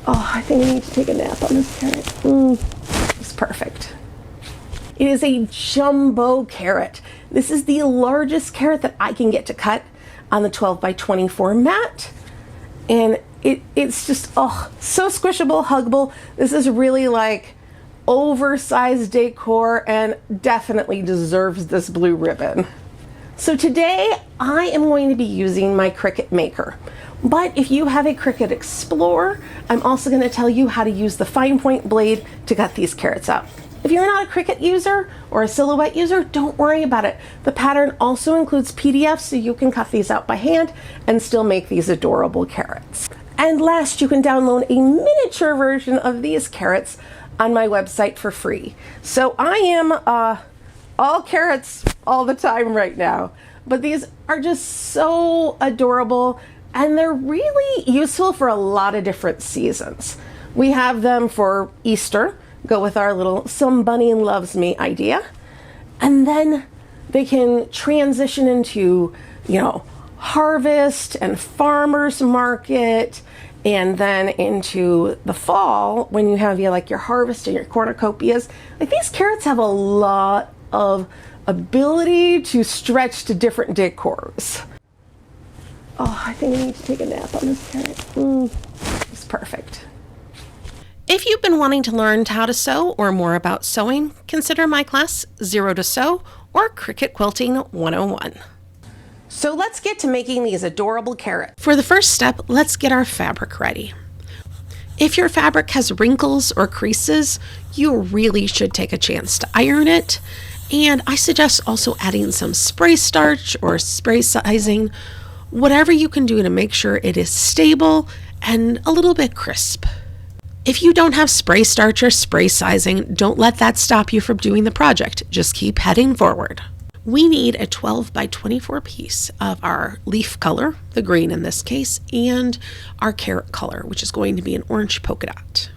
Oh, I think I need to take a nap on this carrot. It's perfect. It is a jumbo carrot. This is the largest carrot that I can get to cut on the 12 by 24 mat. And it's just, oh, so squishable, huggable. This is really like oversized decor and definitely deserves this blue ribbon. So today I am going to be using my Cricut Maker. But if you have a Cricut Explorer, I'm also going to tell you how to use the fine point blade to cut these carrots out. If you're not a Cricut user or a Silhouette user, don't worry about it. The pattern also includes PDFs, so you can cut these out by hand and still make these adorable carrots. And last, you can download a miniature version of these carrots on my website for free. So I am all carrots all the time right now, but these are just so adorable and they're really useful for a lot of different seasons. We have them for Easter, go with our little somebody loves me idea, and then they can transition into, harvest and farmers market, and then into the fall when you have your harvest and your cornucopias. Like, these carrots have a lot of ability to stretch to different decors. Oh, I think I need to take a nap on this carrot. It's perfect. If you've been wanting to learn how to sew or more about sewing, consider my class Zero to Sew or Cricut Quilting 101. So let's get to making these adorable carrots. For the first step, let's get our fabric ready. If your fabric has wrinkles or creases, you really should take a chance to iron it. And I suggest also adding some spray starch or spray sizing, whatever you can do to make sure it is stable and a little bit crisp. If you don't have spray starch or spray sizing, don't let that stop you from doing the project. Just keep heading forward. We need a 12 by 24 piece of our leaf color, the green in this case, and our carrot color, which is going to be an orange polka dot.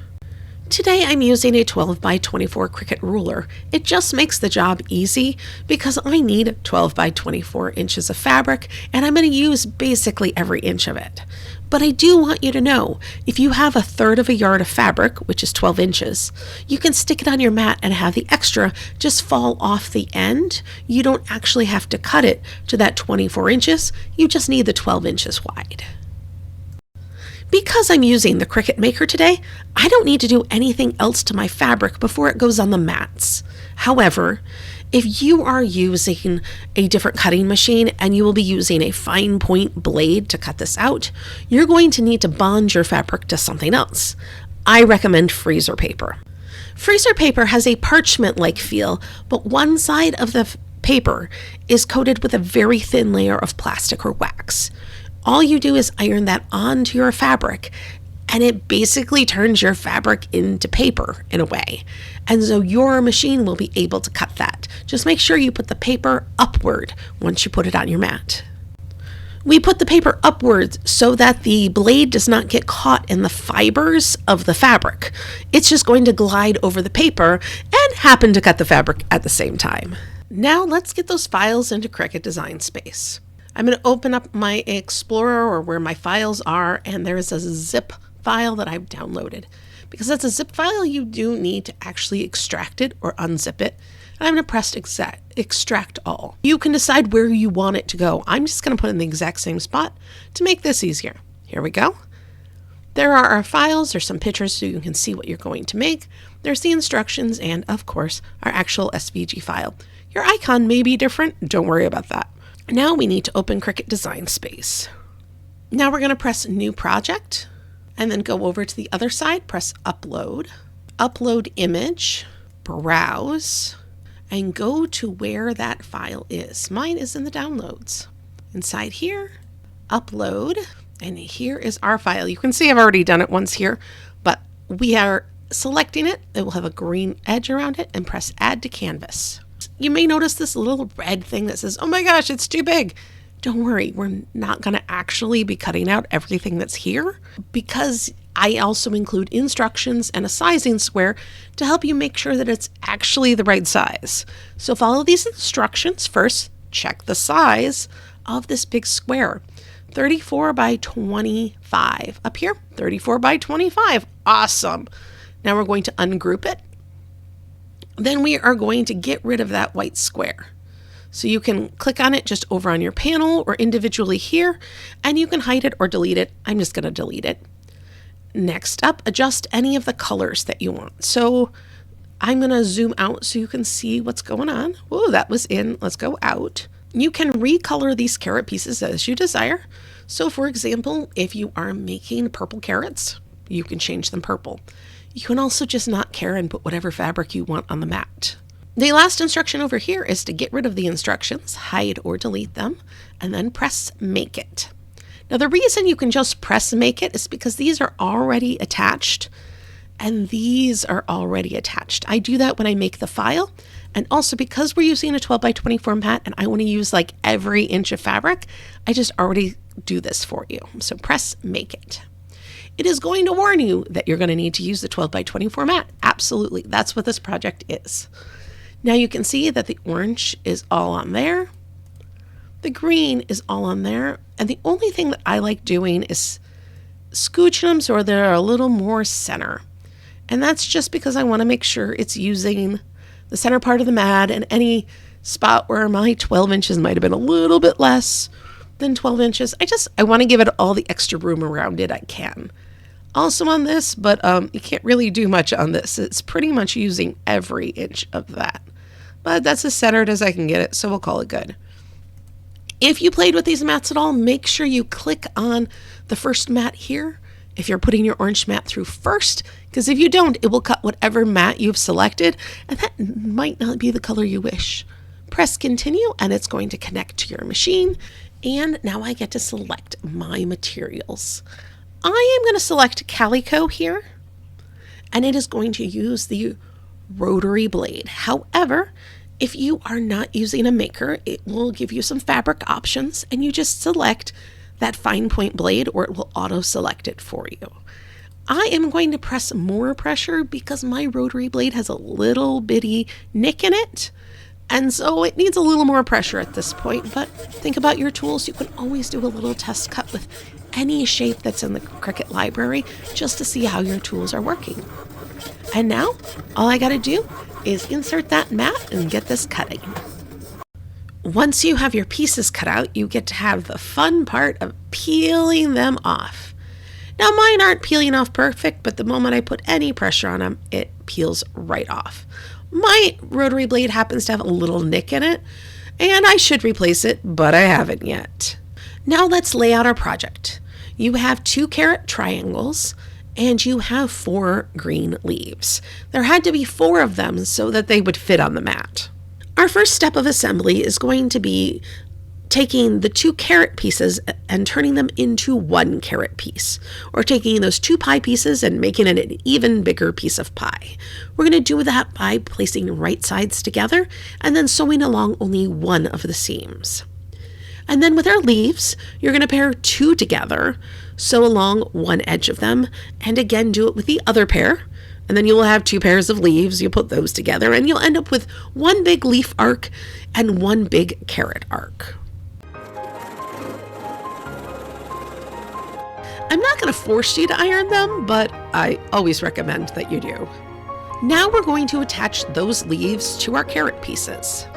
Today I'm using a 12 by 24 Cricut ruler. It just makes the job easy because I need 12 by 24 inches of fabric and I'm going to use basically every inch of it. But I do want you to know, if you have 1/3 of a yard of fabric, which is 12 inches, you can stick it on your mat and have the extra just fall off the end. You don't actually have to cut it to that 24 inches. You just need the 12 inches wide. Because I'm using the Cricut Maker today, I don't need to do anything else to my fabric before it goes on the mats. However, if you are using a different cutting machine and you will be using a fine point blade to cut this out, you're going to need to bond your fabric to something else. I recommend freezer paper. Freezer paper has a parchment-like feel, but one side of the paper is coated with a very thin layer of plastic or wax. All you do is iron that onto your fabric, and it basically turns your fabric into paper in a way. And so your machine will be able to cut that. Just make sure you put the paper upward once you put it on your mat. We put the paper upwards so that the blade does not get caught in the fibers of the fabric. It's just going to glide over the paper and happen to cut the fabric at the same time. Now let's get those files into Cricut Design Space. I'm going to open up my Explorer or where my files are, and there's a zip file that I've downloaded. Because it's a zip file, you do need to actually extract it or unzip it. And I'm going to press extract all. You can decide where you want it to go. I'm just going to put it in the exact same spot to make this easier. Here we go. There are our files. There's some pictures so you can see what you're going to make. There's the instructions and, of course, our actual SVG file. Your icon may be different. Don't worry about that. Now we need to open Cricut Design Space. Now we're going to press New Project and then go over to the other side, press Upload, Upload Image, Browse, and go to where that file is. Mine is in the downloads. Inside here, Upload, and here is our file. You can see I've already done it once here, but we are selecting it. It will have a green edge around it, and press Add to Canvas. You may notice this little red thing that says, oh my gosh, it's too big. Don't worry, we're not going to actually be cutting out everything that's here because I also include instructions and a sizing square to help you make sure that it's actually the right size. So follow these instructions first, check the size of this big square. 34 by 25. Up here, 34 by 25. Awesome. Now we're going to ungroup it. Then we are going to get rid of that white square. So you can click on it just over on your panel or individually here, and you can hide it or delete it. I'm just going to delete it. Next up, adjust any of the colors that you want. So I'm going to zoom out so you can see what's going on. Whoa, that was in. Let's go out. You can recolor these carrot pieces as you desire. So for example, if you are making purple carrots, you can change them purple. You can also just not care and put whatever fabric you want on the mat. The last instruction over here is to get rid of the instructions, hide or delete them, and then press Make It. Now the reason you can just press Make It is because these are already attached and these are already attached. I do that when I make the file, and also because we're using a 12 by 24 mat and I want to use like every inch of fabric, I just already do this for you. So press Make It. It is going to warn you that you're going to need to use the 12 by 24 mat. Absolutely, that's what this project is. Now you can see that the orange is all on there. The green is all on there. And the only thing that I like doing is scooching them so they're a little more center. And that's just because I want to make sure it's using the center part of the mat, and any spot where my 12 inches might have been a little bit less than 12 inches. I want to give it all the extra room around it I can. Also on this, but you can't really do much on this. It's pretty much using every inch of that. But that's as centered as I can get it, so we'll call it good. If you played with these mats at all, make sure you click on the first mat here if you're putting your orange mat through first, because if you don't, it will cut whatever mat you've selected, and that might not be the color you wish. Press continue, and it's going to connect to your machine, and now I get to select my materials. I am going to select calico here, and it is going to use the rotary blade. However, if you are not using a maker, it will give you some fabric options, and you just select that fine point blade, or it will auto select it for you. I am going to press more pressure because my rotary blade has a little bitty nick in it, and so it needs a little more pressure at this point. But think about your tools. You can always do a little test cut with any shape that's in the Cricut library just to see how your tools are working. And now all I got to do is insert that mat and get this cutting. Once you have your pieces cut out, you get to have the fun part of peeling them off. Now mine aren't peeling off perfect, but the moment I put any pressure on them, it peels right off. My rotary blade happens to have a little nick in it, and I should replace it, but I haven't yet. Now let's lay out our project. You have 2 carrot triangles, and you have 4 green leaves. There had to be 4 of them so that they would fit on the mat. Our first step of assembly is going to be taking the 2 carrot pieces and turning them into 1 carrot piece, or taking those 2 pie pieces and making it an even bigger piece of pie. We're going to do that by placing right sides together and then sewing along only one of the seams. And then with our leaves, you're going to pair 2 together, sew along one edge of them, and again do it with the other pair. And then you will have 2 pairs of leaves. You'll put those together and you'll end up with 1 big leaf arc and 1 big carrot arc. I'm not going to force you to iron them, but I always recommend that you do. Now we're going to attach those leaves to our carrot pieces.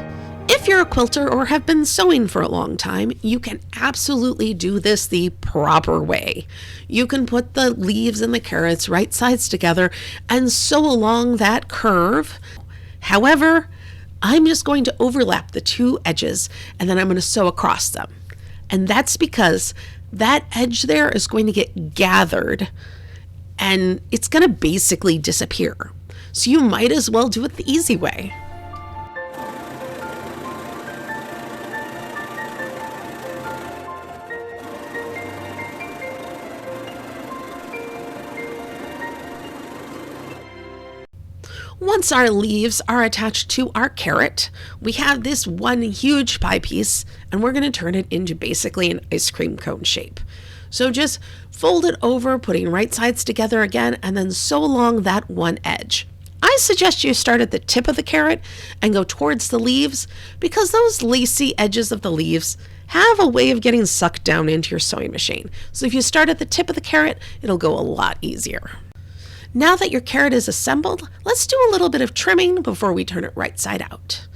If you're a quilter or have been sewing for a long time, you can absolutely do this the proper way. You can put the leaves and the carrots right sides together and sew along that curve. However, I'm just going to overlap the 2 edges and then I'm going to sew across them. And that's because that edge there is going to get gathered and it's going to basically disappear. So you might as well do it the easy way. Once our leaves are attached to our carrot, we have this one huge pie piece, and we're going to turn it into basically an ice cream cone shape. So just fold it over, putting right sides together again, and then sew along that one edge. I suggest you start at the tip of the carrot and go towards the leaves because those lacy edges of the leaves have a way of getting sucked down into your sewing machine. So if you start at the tip of the carrot, it'll go a lot easier. Now that your carrot is assembled, let's do a little bit of trimming before we turn it right side out.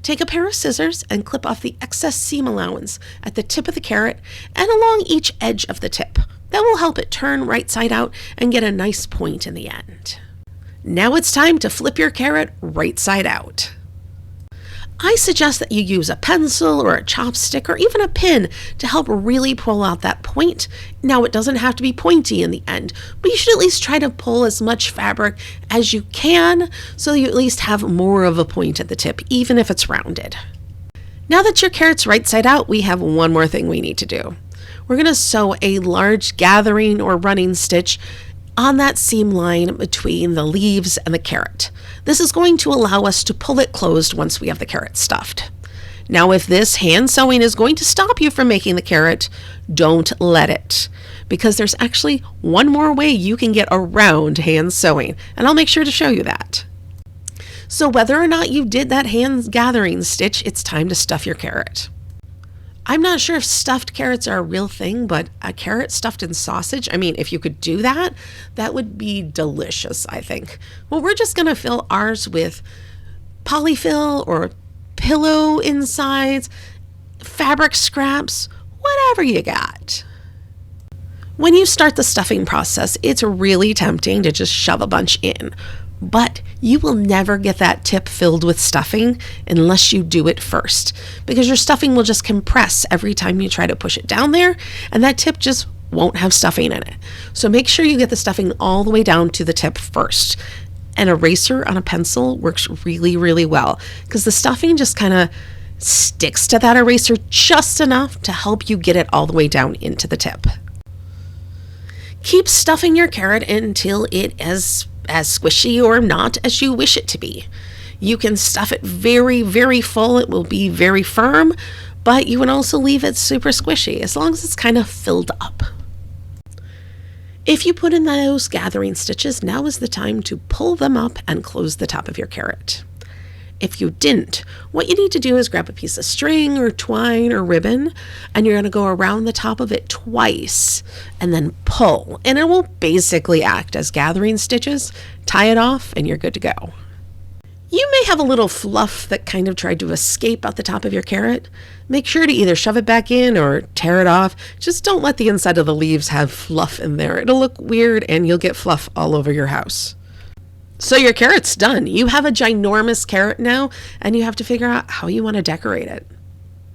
Take a pair of scissors and clip off the excess seam allowance at the tip of the carrot and along each edge of the tip. That will help it turn right side out and get a nice point in the end. Now it's time to flip your carrot right side out. I suggest that you use a pencil or a chopstick or even a pin to help really pull out that point. Now, it doesn't have to be pointy in the end, but you should at least try to pull as much fabric as you can so you at least have more of a point at the tip, even if it's rounded. Now that your carrot's right side out, we have one more thing we need to do. We're going to sew a large gathering or running stitch on that seam line between the leaves and the carrot. This is going to allow us to pull it closed once we have the carrot stuffed. Now, if this hand sewing is going to stop you from making the carrot, don't let it, because there's actually one more way you can get around hand sewing, and I'll make sure to show you that. So whether or not you did that hand gathering stitch, it's time to stuff your carrot. I'm not sure if stuffed carrots are a real thing, but a carrot stuffed in sausage, I mean, if you could do that, that would be delicious, I think. Well, we're just going to fill ours with polyfill or pillow insides, fabric scraps, whatever you got. When you start the stuffing process, it's really tempting to just shove a bunch in. But you will never get that tip filled with stuffing unless you do it first, because your stuffing will just compress every time you try to push it down there, and that tip just won't have stuffing in it. So make sure you get the stuffing all the way down to the tip first. An eraser on a pencil works really, really well, because the stuffing just kind of sticks to that eraser just enough to help you get it all the way down into the tip. Keep stuffing your carrot until it is as squishy or not as you wish it to be. You can stuff it very, very full. It will be very firm, but you can also leave it super squishy as long as it's kind of filled up. If you put in those gathering stitches, now is the time to pull them up and close the top of your carrot. If you didn't, what you need to do is grab a piece of string or twine or ribbon, and you're going to go around the top of it twice and then pull, and it will basically act as gathering stitches. Tie it off and you're good to go. You may have a little fluff that kind of tried to escape out the top of your carrot. Make sure to either shove it back in or tear it off. Just don't let the inside of the leaves have fluff in there. It'll look weird and you'll get fluff all over your house. So your carrot's done. You have a ginormous carrot now, and you have to figure out how you want to decorate it.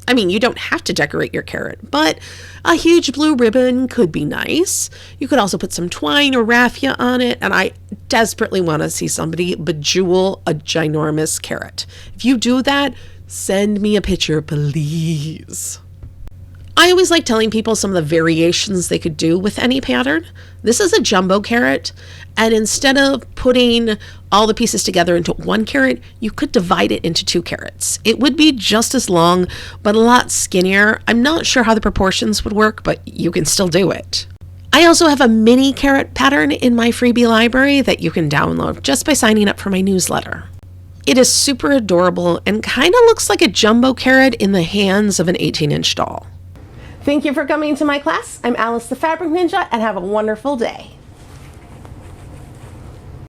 I mean, you don't have to decorate your carrot, but a huge blue ribbon could be nice. You could also put some twine or raffia on it, and I desperately want to see somebody bejewel a ginormous carrot. If you do that, send me a picture, please. I always like telling people some of the variations they could do with any pattern. This is a jumbo carrot, and instead of putting all the pieces together into one carrot, you could divide it into two carrots. It would be just as long, but a lot skinnier. I'm not sure how the proportions would work, but you can still do it. I also have a mini carrot pattern in my freebie library that you can download just by signing up for my newsletter. It is super adorable and kind of looks like a jumbo carrot in the hands of an 18-inch doll. Thank you for coming to my class. I'm Alice the Fabric Ninja, and have a wonderful day.